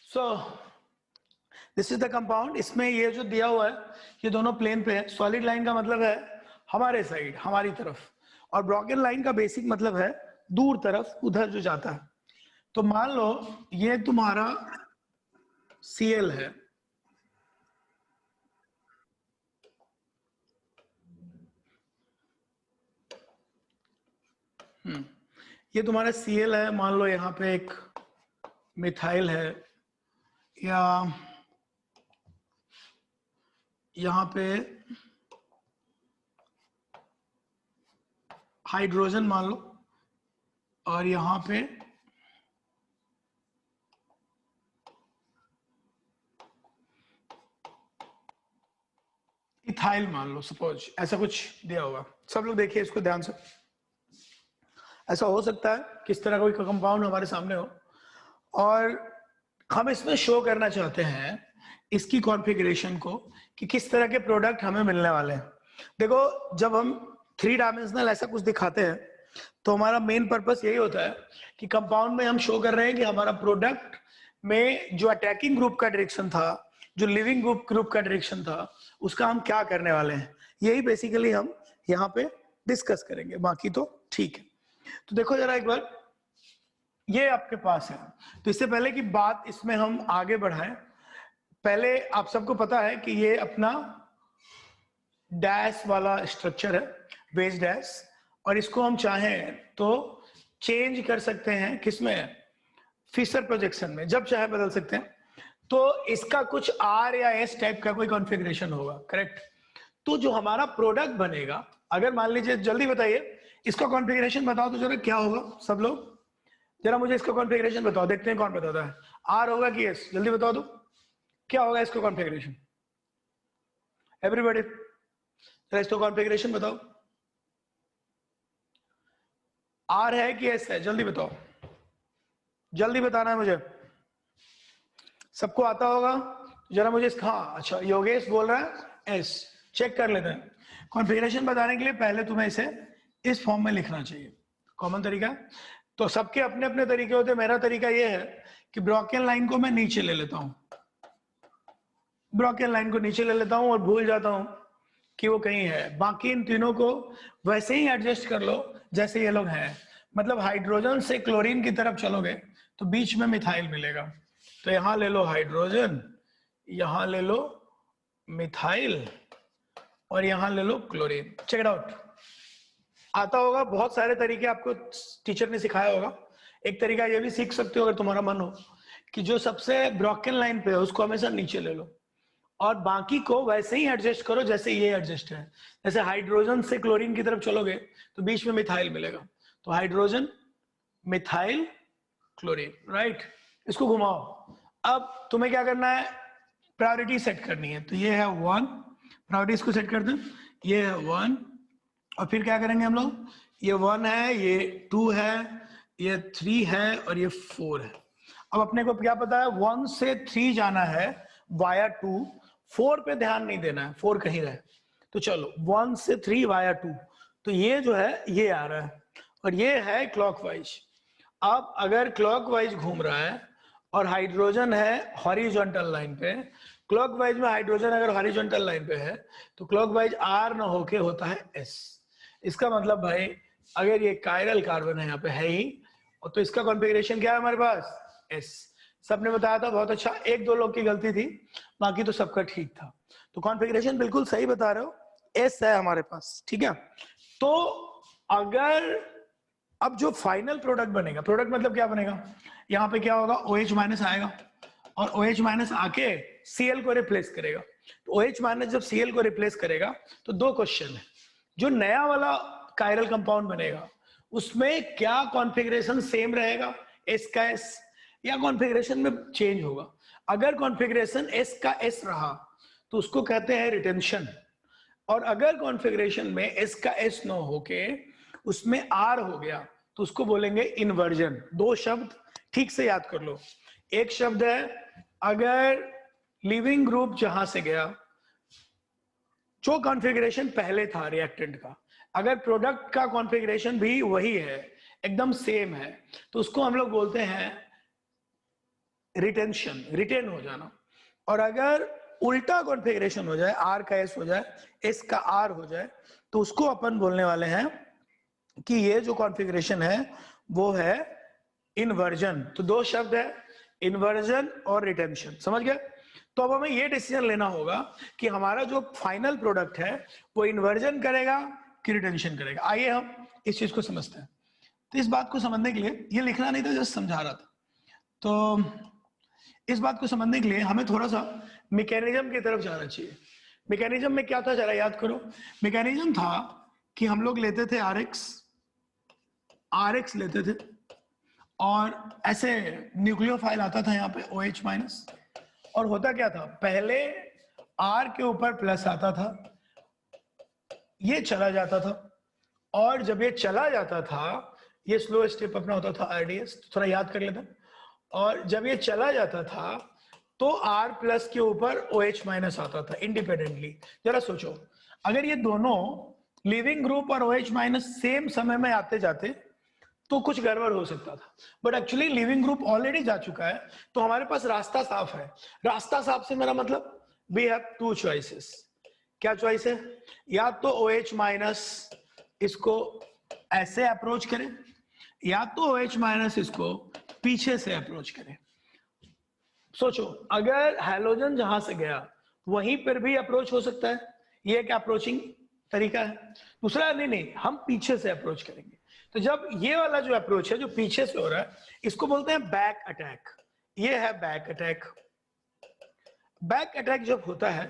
So this is the compound. इसमें ये जो दिया हुआ है ये दोनों प्लेन पे है। सॉलिड लाइन का मतलब है हमारे साइड, हमारी तरफ, और ब्रॉकन लाइन का बेसिक मतलब है दूर तरफ, उधर जो जाता है। तो मान लो ये तुम्हारा Cl है, ये तुम्हारा Cl है। मान लो यहाँ पे एक मिथाइल है, या यहाँ पे हाइड्रोजन मान लो, और यहाँ पे इथाइल मान लो, सपोज ऐसा कुछ दिया होगा। सब लोग देखिए इसको ध्यान से। ऐसा हो सकता है किस तरह का कोई कंपाउंड हमारे सामने हो, और हम इसमें शो करना चाहते हैं इसकी कॉन्फ़िगरेशन को कि किस तरह के प्रोडक्ट हमें मिलने वाले हैं। देखो, जब हम 3 डायमेंशनल ऐसा कुछ दिखाते हैं तो हमारा मेन पर्पस यही होता है कि कंपाउंड में हम शो कर रहे हैं कि हमारा प्रोडक्ट में जो अटैकिंग ग्रुप का डायरेक्शन था, जो लिविंग ग्रुप का डायरेक्शन था, उसका हम क्या करने वाले हैं। यही बेसिकली हम यहाँ पे डिस्कस करेंगे, बाकी तो ठीक है। तो देखो जरा एक बार, ये आपके पास है। तो इससे पहले कि बात इसमें हम आगे बढ़ाएं, पहले आप सबको पता है कि ये अपना डैश वाला स्ट्रक्चर है, बेस डैश, और इसको हम चाहें तो चेंज कर सकते हैं किसमें, फिशर प्रोजेक्शन में, जब चाहे बदल सकते हैं। तो इसका कुछ आर या एस टाइप का कोई कॉन्फ़िगरेशन होगा, करेक्ट। तो जो हमारा प्रोडक्ट बनेगा, अगर मान लीजिए, जल्दी बताइए इसका कॉन्फ़िगरेशन बताओ तो जरा, क्या होगा सब लोग, जरा मुझे इसका कॉन्फ़िगरेशन बताओ, देखते हैं कौन बताता है। आर होगा कि एस, जल्दी बताओ तो क्या होगा इसका कॉन्फ़िगरेशन। एवरीबॉडी जरा इसका कॉन्फ़िगरेशन बताओ, आर है कि एस है, जल्दी बताओ, जल्दी बताना है मुझे। सबको आता होगा जरा मुझे इसका, हाँ अच्छा, योगेश बोल रहा है एस। चेक कर लेते हैं। कॉन्फ़िगरेशन बताने के लिए पहले तुम्हें इसे इस फॉर्म में लिखना चाहिए, कॉमन तरीका है। तो सबके अपने अपने तरीके होते हैं। मेरा तरीका यह है कि ब्रॉकन लाइन को मैं नीचे ले लेता हूं, ब्रॉकन लाइन को नीचे ले लेता हूं और भूल जाता हूं कि वो कहीं है। बाकी इन तीनों को वैसे ही एडजस्ट कर लो जैसे ये लोग हैं। मतलब हाइड्रोजन से क्लोरीन की तरफ चलोगे तो बीच में मिथाइल मिलेगा। तो यहां ले लो हाइड्रोजन, यहां ले लो मिथाइल, और यहां ले लो क्लोरीन। Check it out. आता होगा, बहुत सारे तरीके आपको टीचर ने सिखाया होगा। एक तरीका ये भी सीख सकते हो अगर तुम्हारा मन हो कि जो सबसे ब्रॉकन लाइन पे है उसको हमेशा नीचे ले लो, और बाकी को वैसे ही एडजस्ट करो जैसे ये एडजस्ट है। जैसे हाइड्रोजन से क्लोरीन की तरफ चलोगे तो बीच में मिथाइल मिलेगा, तो हाइड्रोजन मिथाइल क्लोरीन, राइट। इसको घुमाओ। अब तुम्हें क्या करना है, प्रायोरिटी सेट करनी है। तो ये है 1, प्रायोरिटी इसको सेट कर दें, ये है 1, और फिर क्या करेंगे हम लोग, ये 1 है, ये 2 है, ये 3 है, और ये 4 है। अब अपने को क्या पता है, 1 से 3 जाना है वाया 2, 4 पे ध्यान नहीं देना है, 4 कहीं रहे। तो चलो 1 से 3 वाया 2, तो ये जो है ये आ रहा है, और ये है क्लॉकवाइज। अब अगर क्लॉकवाइज घूम रहा है और हाइड्रोजन है हॉरिजॉन्टल लाइन पे, क्लॉकवाइज में हाइड्रोजन अगर हॉरिजॉन्टल लाइन पे है तो क्लॉकवाइज आर ना होके होता है एस। इसका मतलब भाई, अगर ये कायरल कार्बन है यहाँ पे है ही, और तो इसका कॉन्फ़िगरेशन क्या है हमारे पास, एस। सबने बताया था, बहुत अच्छा। 1-2 लोग की गलती थी, बाकी तो सबका ठीक था। तो कॉन्फ़िगरेशन बिल्कुल सही बता रहे हो, एस है हमारे पास, ठीक है। तो अगर अब जो फाइनल प्रोडक्ट बनेगा, प्रोडक्ट मतलब क्या बनेगा, यहाँ पे क्या होगा, OH माइनस आएगा, और OH माइनस आके Cl को रिप्लेस करेगा। तो OH माइनस जब Cl को रिप्लेस करेगा तो 2 क्वेश्चन है। जो नया वाला कायरल कंपाउंड बनेगा उसमें क्या कॉन्फ़िगरेशन सेम रहेगा, S का S, या कॉन्फ़िगरेशन में चेंज होगा। अगर कॉन्फ़िगरेशन S का S रहा तो उसको कहते हैं रिटेंशन, और अगर कॉन्फ़िगरेशन में S का S न होके उसमें R हो गया तो उसको बोलेंगे इन्वर्जन। 2 शब्द ठीक से याद कर लो। एक शब्द है, अगर लिविंग ग्रुप जहां से गया, जो कॉन्फ़िगरेशन पहले था रिएक्टेंट का, अगर प्रोडक्ट का कॉन्फ़िगरेशन भी वही है, एकदम सेम है, तो उसको हम लोग बोलते हैं रिटेंशन, रिटेन हो जाना। और अगर उल्टा कॉन्फ़िगरेशन हो जाए, आर का एस हो जाए, एस का आर हो जाए, तो उसको अपन बोलने वाले हैं कि ये जो कॉन्फ़िगरेशन है वो है इन्वर्जन। तो दो शब्द है, इन्वर्जन और रिटेंशन, समझ गए? तो अब हमें ये डिसीजन लेना होगा कि हमारा जो फाइनल प्रोडक्ट है वो इन्वर्जन करेगा कि रिटेंशन करेगा। आइए हम इस चीज को समझते हैं। तो इस बात को समझने के लिए, ये लिखना नहीं था, जस्ट समझा रहा था। तो इस बात को समझने के लिए हमें थोड़ा सा मैकेनिज्म की तरफ जाना चाहिए। मैकेनिज्म में क्या था जरा याद करो। मैकेनिज्म था कि हम लोग लेते थे आर एक्स लेते थे, और ऐसे न्यूक्लियोफाइल आता था यहाँ पे OH माइनस, और होता क्या था, पहले R के ऊपर प्लस आता था, ये चला जाता था, और जब ये चला जाता था, ये स्लो स्टेप अपना होता था RDS, तो थोड़ा याद कर लेते हैं। और जब ये चला जाता था तो R प्लस के ऊपर OH माइनस आता था इंडिपेंडेंटली। जरा सोचो, अगर ये दोनों लिविंग ग्रुप और OH माइनस सेम समय में आते जाते तो कुछ गड़बड़ हो सकता था, but actually leaving group already जा चुका है, तो हमारे पास रास्ता साफ है। रास्ता साफ से मेरा मतलब, वी हैव टू चॉइसेस। क्या चॉइस है? या तो OH माइनस इसको ऐसे अप्रोच करें, या तो OH माइनस इसको पीछे से अप्रोच करें। सोचो, अगर हैलोजन जहां से गया वहीं पर भी अप्रोच हो सकता है, ये एक अप्रोचिंग तरीका है। दूसरा, नहीं, हम पीछे से अप्रोच करेंगे। तो जब ये वाला जो अप्रोच है जो पीछे से हो रहा है, इसको बोलते हैं बैक अटैक। ये है बैक अटैक। बैक अटैक जब होता है,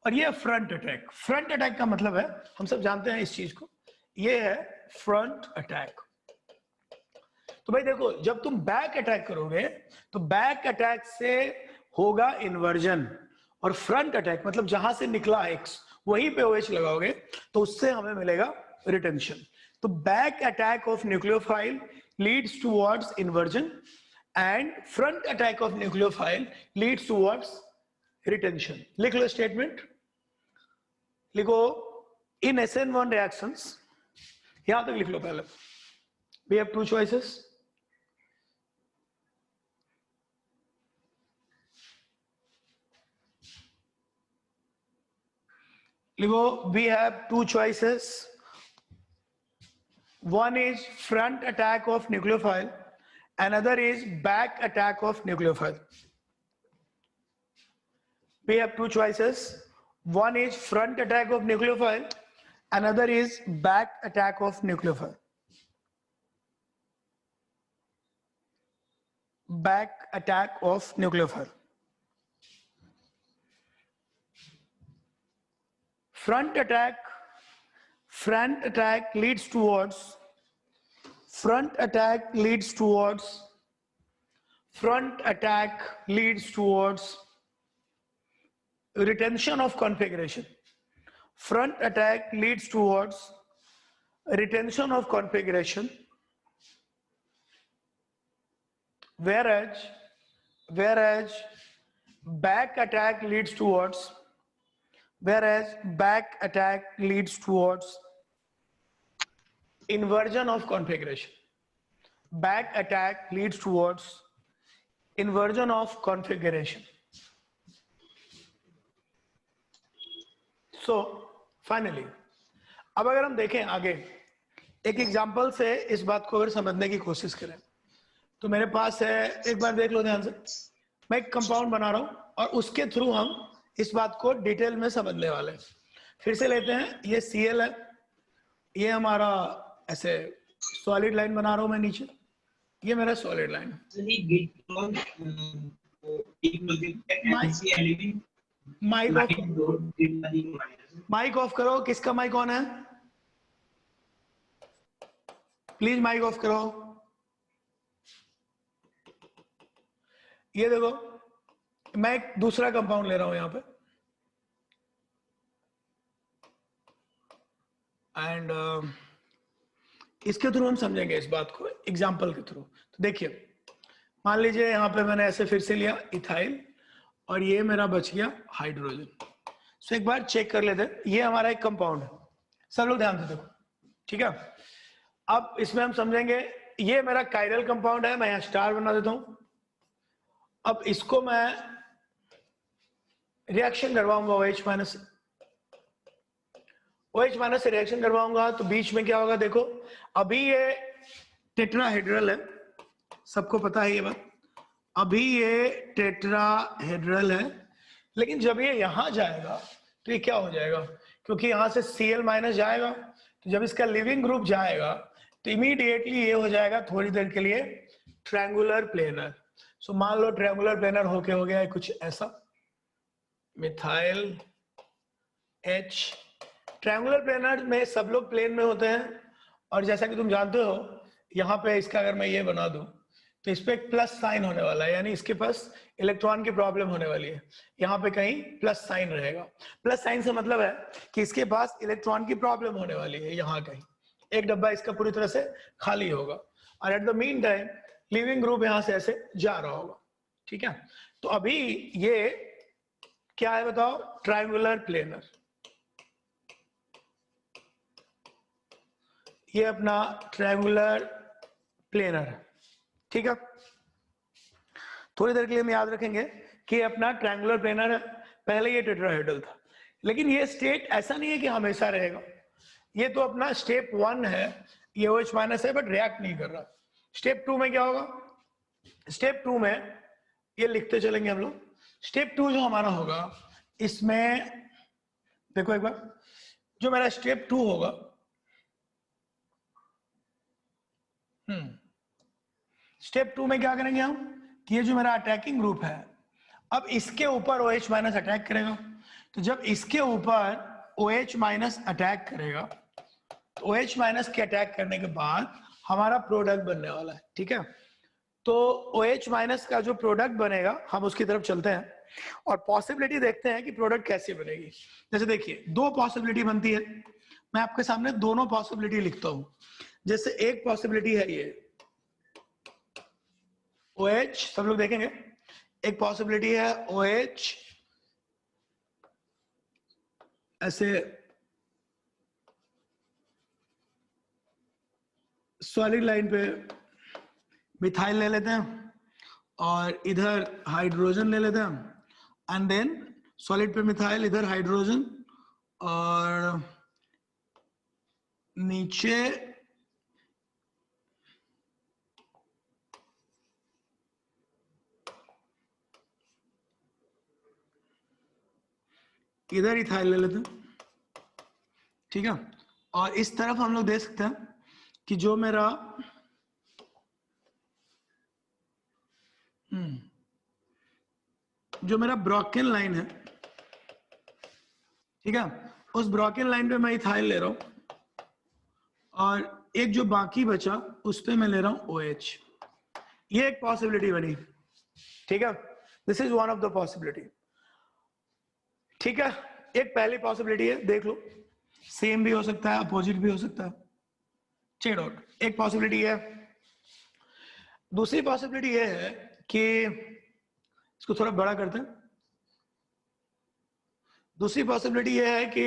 और ये फ्रंट अटैक। फ्रंट अटैक का मतलब है, हम सब जानते हैं इस चीज को, ये है फ्रंट अटैक। तो भाई देखो, जब तुम बैक अटैक करोगे तो बैक अटैक से होगा इन्वर्जन, और फ्रंट अटैक मतलब जहां से निकला एक्स वहीं पे OH लगाओगे तो उससे हमें मिलेगा रिटेंशन। तो back attack of nucleophile leads towards inversion, and front attack of nucleophile leads towards retention. लिख लो स्टेटमेंट, लिखो इन SN1 रिएक्शंस, यहां तक लिख लो पहले। We have two choices. We have two choices. One is front attack of nucleophile, another is back attack of nucleophile. We have two choices. One is front attack of nucleophile, another is back attack of nucleophile. Back attack of nucleophile. Front attack leads towards retention of configuration. Front attack leads towards retention of configuration, whereas back attack leads towards inversion of configuration. Back attack leads towards inversion of configuration. So finally, अब अगर हम देखें आगे एक example से इस बात को अगर समझने की कोशिश करें, तो मेरे पास है, एक बार देख लो ध्यान से, मैं एक कंपाउंड बना रहा हूं और उसके थ्रू हम इस बात को डिटेल में समझने वाले हैं। फिर से लेते हैं, ये Cl है, ये हमारा ऐसे सॉलिड लाइन बना रहा हूं मैं नीचे, ये मेरा सॉलिड लाइन। माइक ऑफ करो, किसका माइक ऑन है? प्लीज माइक ऑफ करो। ये देखो, मैं एक दूसरा कंपाउंड ले रहा हूं यहां पे, एंड इसके थ्रू हम समझेंगे इस बात को एग्जाम्पल के थ्रू। तो देखिए, मान लीजिए यहां पे मैंने ऐसे फिर से लिया इथाइल, और ये मेरा बच गया हाइड्रोजन। सो एक बार चेक कर लेते हैं, ये हमारा एक कंपाउंड है, सब लोग ध्यान से देखो, ठीक है? अब इसमें हम समझेंगे, ये मेरा कायरल कंपाउंड है, मैं यहां स्टार बना देता हूं, अब इसको मैं रिएक्शन करवाऊंगा OH माइनस, OH माइनस से रिएक्शन करवाऊंगा तो बीच में क्या होगा देखो, अभी ये टेट्राहेड्रल है, सबको पता है ये बात, अभी ये टेट्राहेड्रल है, लेकिन जब ये यहां जाएगा तो ये क्या हो जाएगा, क्योंकि यहां से Cl माइनस जाएगा, तो जब इसका लिविंग ग्रुप जाएगा तो इमीडिएटली ये हो जाएगा थोड़ी देर के लिए ट्रायंगुलर प्लेनर। सो मान लो ट्रायंगुलर प्लेनर होके हो गया है कुछ ऐसा, मिथाइल H। ट्रायंगुलर प्लेनर में सब लोग प्लेन में होते हैं, और जैसा कि तुम जानते हो यहाँ पे इसका अगर मैं ये बना दूं तो इस पे एक प्लस साइन होने वाला है, यानी इसके पास इलेक्ट्रॉन की प्रॉब्लम होने वाली है, यहाँ पे कहीं प्लस साइन रहेगा। प्लस साइन से मतलब है कि इसके पास इलेक्ट्रॉन की प्रॉब्लम होने वाली है, यहाँ कहीं एक डब्बा इसका पूरी तरह से खाली होगा, और at the mean time leaving group यहाँ से ऐसे जा रहा होगा, ठीक है। तो अभी ये क्या है बताओ, ट्रायंगुलर प्लेनर, ये अपना ट्रायंगुलर प्लेनर है, ठीक है। थोड़ी देर के लिए हम याद रखेंगे कि ये अपना ट्रायंगुलर प्लेनर है, पहले ये टेट्राहेड्रल था, लेकिन ये स्टेट ऐसा नहीं है कि हमेशा रहेगा, ये तो अपना स्टेप 1 है, ये OH माइनस है बट रिएक्ट नहीं कर रहा। स्टेप 2 में क्या होगा, स्टेप 2 में ये लिखते चलेंगे हम लोग। स्टेप 2 जो हमारा होगा इसमें देखो एक बार, जो मेरा स्टेप 2 होगा, स्टेप 2 में क्या करेंगे हम कि ये जो मेरा अटैकिंग ग्रुप है, अब इसके ऊपर OH माइनस अटैक करेगा, तो जब इसके ऊपर OH माइनस अटैक करेगा तो OH माइनस के अटैक करने के बाद हमारा प्रोडक्ट बनने वाला है, ठीक है। तो OH माइनस का जो प्रोडक्ट बनेगा हम उसकी तरफ चलते हैं और पॉसिबिलिटी देखते हैं कि प्रोडक्ट कैसे बनेगी। जैसे देखिए 2 पॉसिबिलिटी बनती है, मैं आपके सामने दोनों पॉसिबिलिटी लिखता हूं। जैसे एक पॉसिबिलिटी है ये OH, सब लोग देखेंगे, एक पॉसिबिलिटी है OH ऐसे सॉलिड लाइन पे मिथाइल ले लेते हैं और इधर हाइड्रोजन ले लेते हैं, एंड देन सॉलिड पे मिथाइल, इधर हाइड्रोजन, और नीचे इधर इथाइल ले लेते हैं, ठीक है। और इस तरफ हम लोग देख सकते हैं कि जो मेरा ब्रोकन लाइन है, ठीक है, उस ब्रोकन लाइन पे मैं इथाइल ले रहा हूं, और एक जो बाकी बचा उस पे मैं ले रहा हूं OH। ये एक पॉसिबिलिटी बनी, ठीक है, this is one of the possibility, ठीक है। एक पहली पॉसिबिलिटी है, देख लो, सेम भी हो सकता है, अपोजिट भी हो सकता है, चेक आउट। एक पॉसिबिलिटी है। दूसरी पॉसिबिलिटी ये है कि इसको थोड़ा बड़ा करते हैं। दूसरी पॉसिबिलिटी ये है कि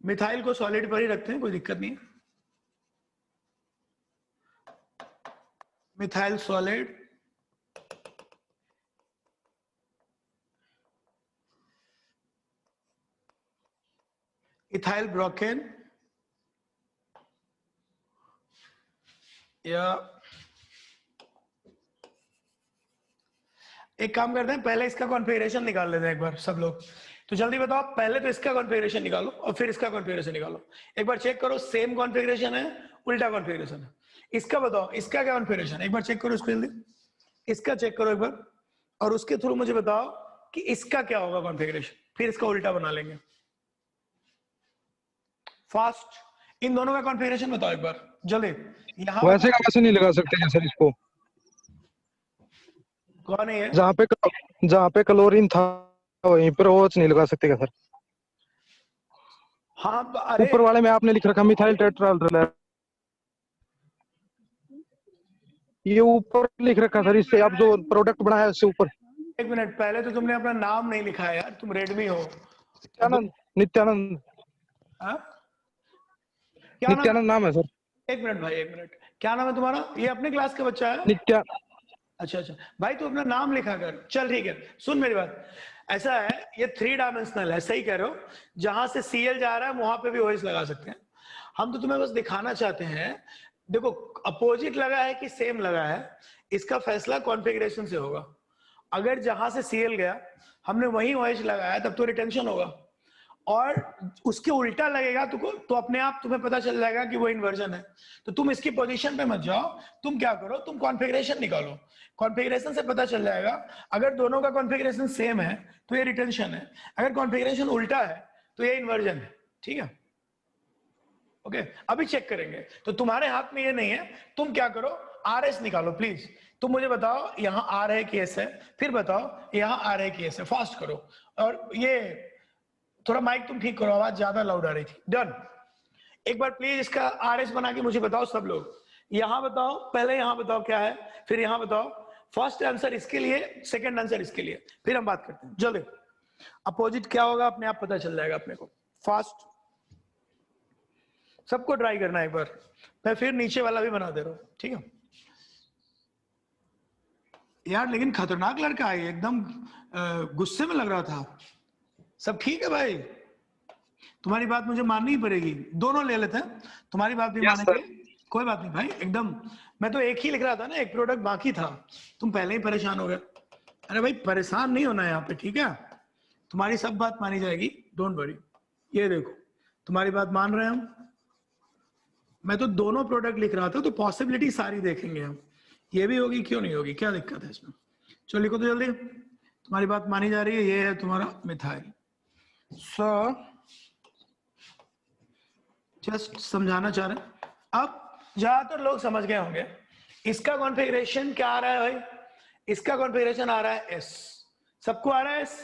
मिथाइल को सॉलिड पर ही रखते हैं, कोई दिक्कत नहीं है, मिथाइल सॉलिड, इथाइल ब्रोकेन, या एक काम करते हैं, पहले इसका कॉन्फ़िगरेशन निकाल लेते हैं एक बार सब लोग। तो जल्दी बताओ, पहले तो इसका कॉन्फ़िगरेशन निकालो और फिर इसका कॉन्फ़िगरेशन निकालो। एक बार चेक करो, सेम कॉन्फ़िगरेशन है, उल्टा कॉन्फ़िगरेशन है। इसका बताओ, इसका क्या कॉन्फ़िगरेशन, एक बार चेक करो इसको जल्दी, इसका चेक करो एक बार, और उसके थ्रू मुझे बताओ कि इसका क्या होगा कॉन्फ़िगरेशन, फिर इसका उल्टा बना लेंगे फास्ट। इन दोनों का कॉन्फ़िगरेशन बताओ एक बार जल्दी। यहाँ वैसे का वैसे नहीं लगा सकते क्या सर इसको? कौन है ये? जहाँ पे क्लोरीन था वहीं पर OH नहीं लगा सकते क्या सर? हाँ अरे ऊपर वाले में आपने लिख रखा मिथाइल टेट्राहेड्रल है, ये ऊपर लिख रखा सर, इससे आप जो प्रोडक्ट बनाया उससे ऊपर। एक मिनट, पहले तो तुमने अपना नाम नहीं लिखा है यार, तुम रेडमी हो। नित्यानंद, नित्यानंद, हाँ? क्या नाम? नित्यानंद नाम है सर। एक मिनट भाई, एक मिनट, क्या नाम है तुम्हारा? ये अपने क्लास का बच्चा है? नित्या। अच्छा अच्छा भाई, तू अपना नाम लिखा कर। चल ठीक है, सुन मेरी बात। ऐसा है, ये 3 डायमेंशनल है, सही कह रहे हो। जहां से सीएल जा रहा है वहां पे भी ओएस लगा सकते हैं। हम तो तुम्हें बस दिखाना चाहते हैं। देखो, अपोजिट लगा है कि सेम लगा है, इसका फैसला कॉन्फ़िगरेशन से होगा। अगर जहां से सीएल गया हमने वही ओएस लगाया, तब तो रिटेंशन होगा। और उसके उल्टा लगेगा तो अपने आप तुम्हें पता चल जाएगा कि वो इन्वर्जन है। तो तुम इसकी पोजीशन पे मत जाओ, तुम क्या करो, तुम कॉन्फ़िगरेशन निकालो। कॉन्फ़िगरेशन से पता चल जाएगा। अगर दोनों का कॉन्फ़िगरेशन सेम है तो ये रिटेंशन है, अगर कॉन्फ़िगरेशन उल्टा है तो ये इन्वर्जन है। ठीक है, ओके। अभी चेक करेंगे। तो तुम्हारे हाथ में ये नहीं है, तुम क्या करो, आर एस निकालो प्लीज। तुम मुझे बताओ यहाँ आर है कि एस है, फिर बताओ यहाँ आर है कि एस है। फास्ट करो। और ये थोड़ा माइक तुम ठीक करो, आवाज ज्यादा लाउड आ रही थी। डन। एक बार प्लीज इसका आर एस बना के मुझे बताओ सब लोग। यहां बताओ, पहले यहां बताओ क्या है, फिर यहां बताओ। फर्स्ट आंसर इसके लिए, सेकंड आंसर इसके लिए, फिर हम बात करते हैं। जल्दी। अपोजिट क्या होगा अपने आप पता चल जाएगा अपने को। फास्ट, सबको ट्राई करना है एक बार। मैं फिर नीचे वाला भी बना दे रहा हूं, ठीक है यार। लेकिन खतरनाक लड़का है एकदम, गुस्से में लग रहा था। सब ठीक है भाई? तुम्हारी बात मुझे माननी ही पड़ेगी। दोनों ले लेते हैं, तुम्हारी बात भी यस मानेंगे। सर। कोई बात नहीं भाई, एकदम। मैं तो एक ही लिख रहा था ना, एक प्रोडक्ट बाकी था, तुम पहले ही परेशान हो गए। अरे भाई परेशान नहीं होना है यहाँ पे, ठीक है। तुम्हारी सब बात मानी जाएगी, डोंट वरी। ये देखो, तुम्हारी बात मान रहे हैं हम। मैं तो दोनों प्रोडक्ट लिख रहा था, तो पॉसिबिलिटी सारी देखेंगे हम। ये भी होगी, क्यों नहीं होगी, क्या दिक्कत है इसमें। चलो लिखो तो जल्दी। तुम्हारी बात मानी जा रही है, ये है तुम्हारा मिथाइल। सो जस्ट समझाना चाह रहे हैं। अब ज्यादातर लोग समझ गए होंगे इसका कॉन्फ़िगरेशन क्या आ रहा है भाई। इसका कॉन्फ़िगरेशन आ रहा है एस। सबको आ रहा है एस।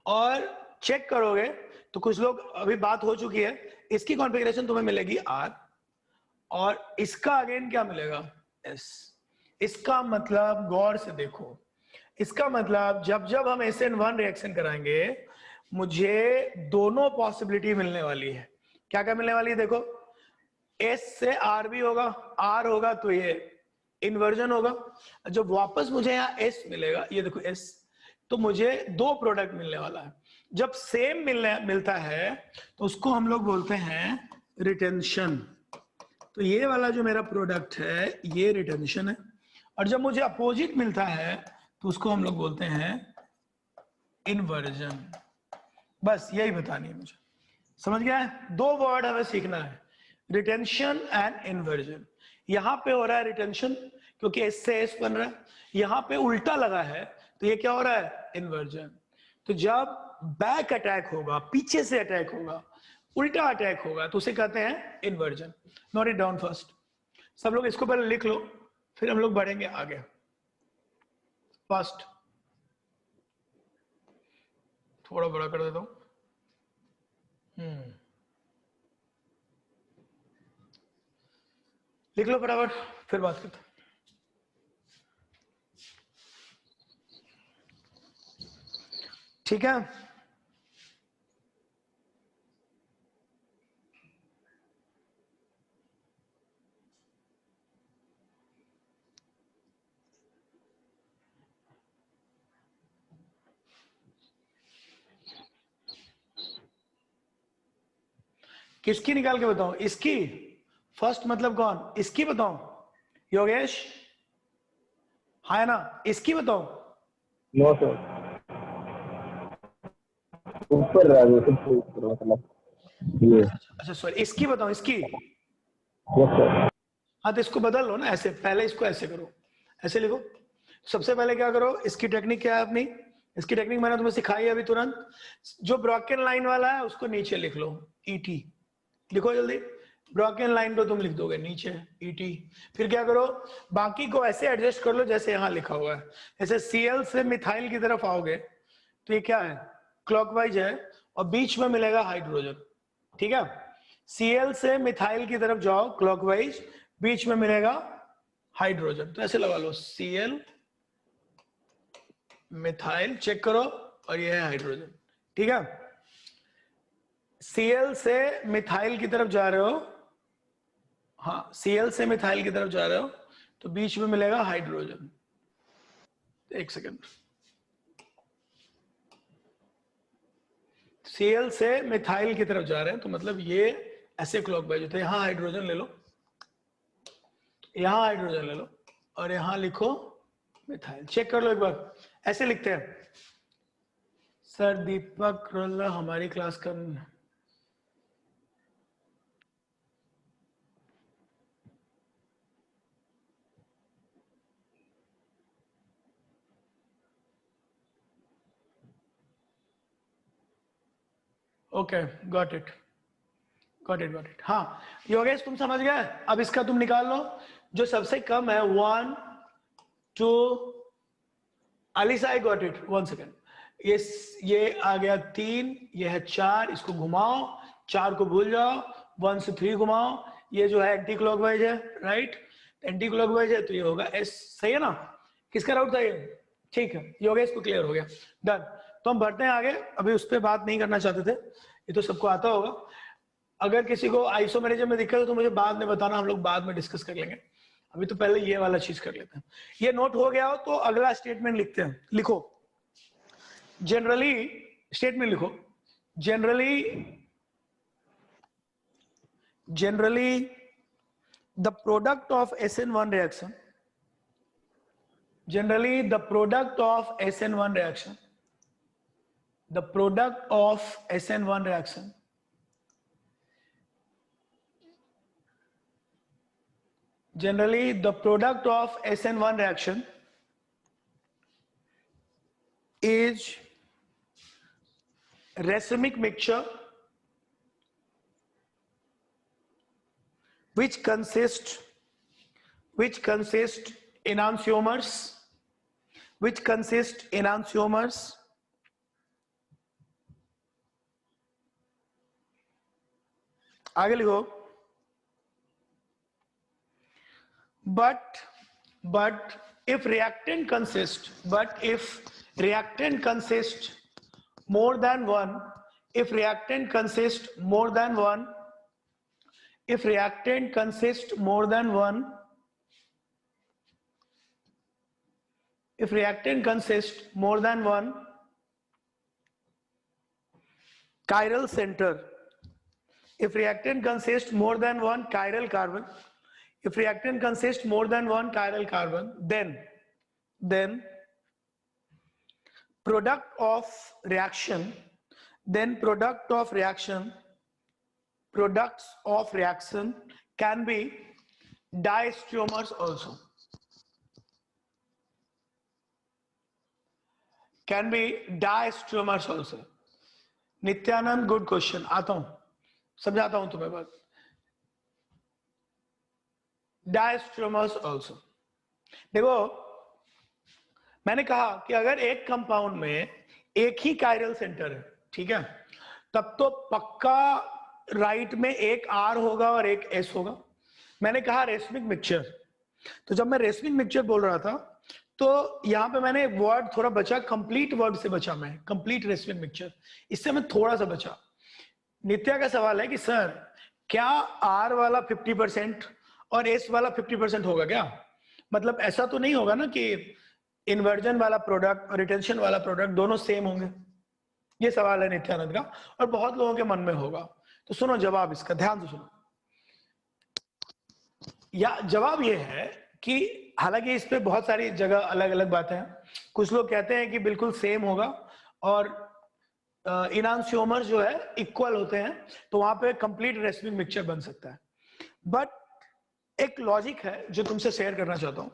और चेक करोगे तो कुछ लोग, अभी बात हो चुकी है, इसकी कॉन्फ़िगरेशन तुम्हें मिलेगी आर, और इसका अगेन क्या मिलेगा, एस। इसका मतलब गौर से देखो, इसका मतलब जब जब हम SN1 रिएक्शन कराएंगे, मुझे दोनों पॉसिबिलिटी मिलने वाली है। क्या क्या मिलने वाली है देखो, एस से आर भी होगा, आर होगा तो ये इन्वर्जन होगा। जब वापस मुझे यहाँ एस मिलेगा, ये देखो एस, तो मुझे 2 प्रोडक्ट मिलने वाला है। जब सेम मिलता है तो उसको हम लोग बोलते हैं रिटेंशन। तो ये वाला जो मेरा प्रोडक्ट है ये रिटेंशन है। और जब मुझे अपोजिट मिलता है तो उसको हम लोग बोलते हैं इन्वर्जन। बस यही बतानी है मुझे, समझ गया है। 2 वर्ड हमें सीखना है, रिटेंशन एंड इन्वर्जन। यहां पे हो रहा है रिटेंशन क्योंकि एस से एस बन रहा है, यहां पे उल्टा लगा है तो ये क्या हो रहा है, इन्वर्जन। तो जब बैक अटैक होगा, पीछे से अटैक होगा, उल्टा अटैक होगा, तो उसे कहते हैं inversion. Note it down first. सब लोग इसको पहले लिख लो, फिर हम लोग बढ़ेंगे आगे। फर्स्ट, थोड़ा बड़ा कर देता हूं। लिख लो बराबर, फिर बात करते हैं। ठीक है, किसकी निकाल के बताऊं, इसकी। फर्स्ट मतलब कौन, इसकी बताऊं, योगेश? हाँ ना, इसकी बताऊं? नो सर, ऊपर मतलब ये। अच्छा सॉरी, इसकी बताऊं, इसकी। Yes sir. हाँ तो इसको बदल लो ना, ऐसे पहले इसको ऐसे करो, ऐसे लिखो। सबसे पहले क्या करो, इसकी टेक्निक क्या है अपनी, इसकी टेक्निक मैंने तुम्हें सिखाई है अभी तुरंत। जो ब्रॉकन लाइन वाला है उसको नीचे लिख लो, ईटी। लिखो जल्दी, ब्रॉकन लाइन को तुम लिख दोगे नीचे ईटी। फिर क्या करो, बाकी को ऐसे एडजस्ट कर लो जैसे यहाँ लिखा हुआ है। जैसे Cl से मिथाइल की तरफ आओगे तो ये क्या है, क्लॉकवाइज है, और बीच में मिलेगा हाइड्रोजन। ठीक है, Cl से मिथाइल की तरफ जाओ क्लॉकवाइज, बीच में मिलेगा हाइड्रोजन। तो ऐसे लगा लो, Cl मिथाइल, चेक करो, और ये है हाइड्रोजन। ठीक है, Cl से मिथाइल की तरफ जा रहे हो, हाँ, Cl से मिथाइल की तरफ जा रहे हो तो बीच में मिलेगा हाइड्रोजन। एक सेकेंड, Cl से मिथाइल की तरफ जा रहे हैं तो मतलब ये ऐसे क्लॉकवाइज होते हैं। यहां हाइड्रोजन ले लो, यहां हाइड्रोजन ले लो और यहां लिखो मिथाइल। चेक कर लो एक बार, ऐसे लिखते हैं। सर दीपक रोल्ला हमारी क्लास का okay, got it got it got it. हाँ योगेश तुम समझ गए। अब इसका तुम निकाल लो जो सबसे कम है। 1 2 अलीसा, आई गॉट इट, 1 सेकेंड। ये आ गया 3, ये है 4, इसको घुमाओ, 4 को भूल जाओ, 1 से 3 घुमाओ, ये जो है एंटी क्लॉकवाइज है, राइट, एंटी क्लॉकवाइज है तो ये होगा एस। सही है ना? किसका राउट था ये? ठीक है, योगेश को क्लियर हो गया, डन। तो हम बढ़ते हैं आगे, अभी उस पर बात नहीं करना चाहते थे, ये तो सबको आता होगा। अगर किसी को आइसोमेरिज्म में दिक्कत हो तो मुझे बाद में बताना, हम लोग बाद में डिस्कस कर लेंगे। अभी तो पहले ये वाला चीज कर लेते हैं। ये नोट हो गया हो तो अगला स्टेटमेंट लिखते हैं। लिखो जनरली, स्टेटमेंट लिखो generally the product of SN1 reaction, generally the product of SN1 reaction, the product of SN1 reaction generally the product of SN1 reaction is racemic mixture which consists enantiomers, आगे लिखो, but if reactant consists more than one, if reactant consists more than one, chiral center, if reactant consists more than one chiral carbon, then product of reaction can be diastereomers also. Nityanand, good question, आता हूं, समझाता हूं तुम्हें बात। डायस्ट्रोमर्स also. देखो मैंने कहा कि अगर एक कंपाउंड में एक ही कायरल सेंटर है, ठीक है, तब तो पक्का राइट में एक आर होगा और एक एस होगा। मैंने कहा रेसमिक मिक्सचर, तो जब मैं रेसमिक मिक्सचर बोल रहा था तो यहां पे मैंने वर्ड थोड़ा बचा, कंप्लीट वर्ड से बचा, मैं कंप्लीट रेसमिक मिक्सचर, इससे मैं थोड़ा सा बचा। नित्या का सवाल है कि सर क्या आर वाला 50% और एस वाला 50% होगा क्या? मतलब ऐसा तो नहीं होगा ना कि इन्वर्जन वाला प्रोडक्ट और रिटेंशन वाला प्रोडक्ट दोनों सेम होंगे? ये सवाल है नित्यानंद का और बहुत लोगों के मन में होगा। तो सुनो जवाब इसका, ध्यान से सुनो। या जवाब ये है कि हालांकि इस पे बहुत सारी जगह अलग अलग बातें हैं। कुछ लोग कहते हैं कि बिल्कुल सेम होगा और इनांशियोमर्स जो है इक्वल होते हैं, तो वहां पे कंप्लीट रेसमिक मिक्सचर बन सकता है। बट एक लॉजिक है जो तुमसे शेयर करना चाहता हूं।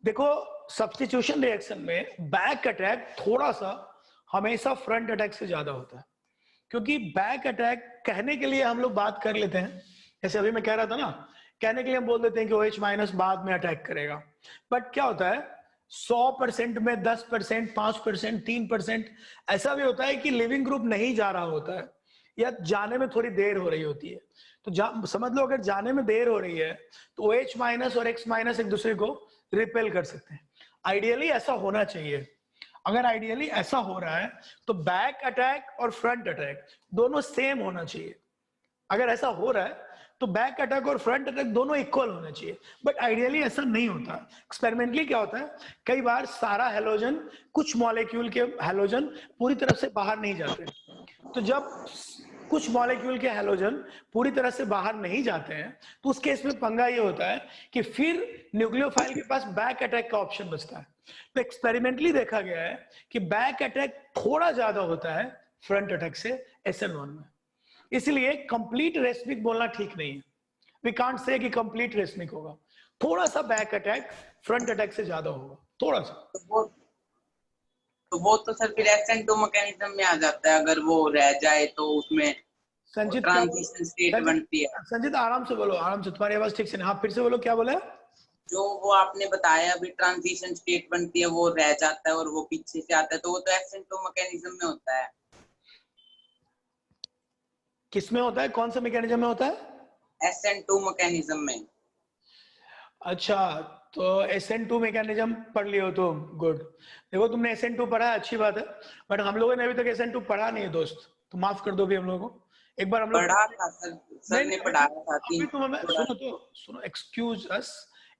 देखो सब्स्टिट्यूशन रिएक्शन में बैक अटैक थोड़ा सा हमेशा फ्रंट अटैक से ज्यादा होता है, क्योंकि बैक अटैक कहने के लिए हम लोग बात कर लेते हैं, जैसे अभी मैं कह रहा था ना, कहने के लिए हम बोल देते हैं कि OH माइनस बाद में अटैक करेगा। बट क्या होता है 100% में 10%, 5%, 3% ऐसा भी होता है कि लिविंग ग्रुप नहीं जा रहा होता है या जाने में थोड़ी देर हो रही होती है। तो समझ लो अगर जाने में देर हो रही है तो OH माइनस और X माइनस एक दूसरे को रिपेल कर सकते हैं। आइडियली ऐसा होना चाहिए। अगर आइडियली ऐसा हो रहा है तो बैक अटैक और फ्रंट अटैक दोनों सेम होना चाहिए। अगर ऐसा हो रहा है तो बैक अटैक और फ्रंट अटैक दोनों इक्वल होना चाहिए, बट आइडियली ऐसा नहीं होता। एक्सपेरिमेंटली क्या होता है, कई बार सारा हेलोजन, कुछ मॉलिक्यूल के हेलोजन पूरी तरफ से बाहर नहीं जाते, तो जब कुछ मॉलिक्यूल के हेलोजन पूरी तरह से बाहर नहीं जाते हैं तो उस केस में पंगा ये होता है कि फिर न्यूक्लियोफाइल के पास बैक अटैक का ऑप्शन बचता है। तो एक्सपेरिमेंटली देखा गया है कि बैक अटैक थोड़ा ज्यादा होता है फ्रंट अटैक से SN1 में, इसलिए कंप्लीट रेस्मिक बोलना ठीक नहीं है। वी कांट से कि कंप्लीट रेस्मिक होगा, थोड़ा सा बैक अटैक फ्रंट अटैक से ज्यादा होगा, थोड़ा सा। तो वो तो सर फिर SN2 मैकेनिज्म में आ जाता है, अगर वो रह जाए तो उसमें संजीत ट्रांजिशन स्टेट बनती है। संजीत आराम से बोलो, आराम से, तुम्हारी आवाज ठीक से नहीं। हाँ फिर से बोलो, क्या बोला? जो वो आपने बताया अभी ट्रांजिशन स्टेट बनती है, वो रह जाता है और वो पीछे से आता है, तो वो तो SN2 मैकेनिज्म में होता है। किस में होता है, कौन सा मैकेनिज्म में होता है? SN2 मैकेनिज्म में। अच्छा, तो SN2 मैकेनिज्म पढ़ लियो तुम, गुड। देखो तुमने SN2 पढ़ा है, अच्छी बात है, बट हम लोगों ने अभी तक SN2 पढ़ा नहीं है दोस्त, तो माफ कर दो भी हम लोगों को। एक बार हम लोग पढ़ा था सर ने पढ़ाया था। अभी तुम हमें सुनो, एक्सक्यूज अस,